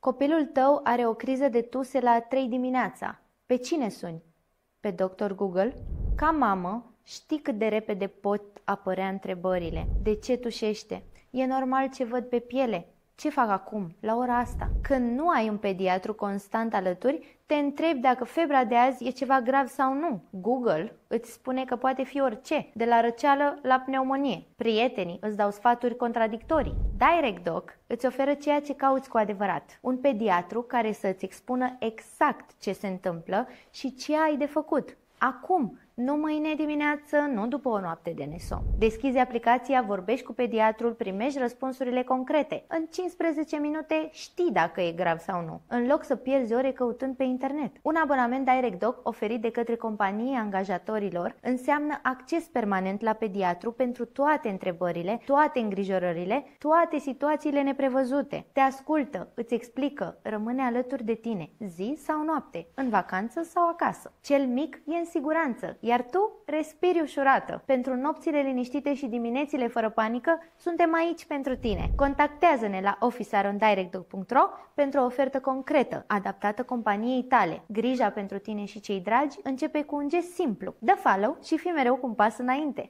Copilul tău are o criză de tuse la 3 dimineața. Pe cine suni? Pe Dr. Google? Ca mamă, știi cât de repede pot apărea întrebările. De ce tușește? E normal ce văd pe piele? Ce fac acum, la ora asta? Când nu ai un pediatru constant alături, te întrebi dacă febra de azi e ceva grav sau nu. Google îți spune că poate fi orice, de la răceală la pneumonie. Prietenii îți dau sfaturi contradictorii. DirectDoc îți oferă ceea ce cauți cu adevărat. Un pediatru care să-ți expună exact ce se întâmplă și ce ai de făcut. Acum, nu mâine dimineață, nu după o noapte de nesom. Deschizi aplicația, vorbești cu pediatrul, primești răspunsurile concrete. În 15 minute știi dacă e grav sau nu, în loc să pierzi ore căutând pe internet. Un abonament DirectDoc oferit de către companii angajatorilor înseamnă acces permanent la pediatru pentru toate întrebările, toate îngrijorările, toate situațiile neprevăzute. Te ascultă, îți explică, rămâne alături de tine, zi sau noapte, în vacanță sau acasă. Cel mic e în siguranță, iar tu respiri ușurată. Pentru nopțile liniștite și diminețile fără panică, suntem aici pentru tine. Contactează-ne la office@directdoc.ro pentru o ofertă concretă, adaptată companiei tale. Grija pentru tine și cei dragi începe cu un gest simplu. Dă follow și fii mereu cu un pas înainte.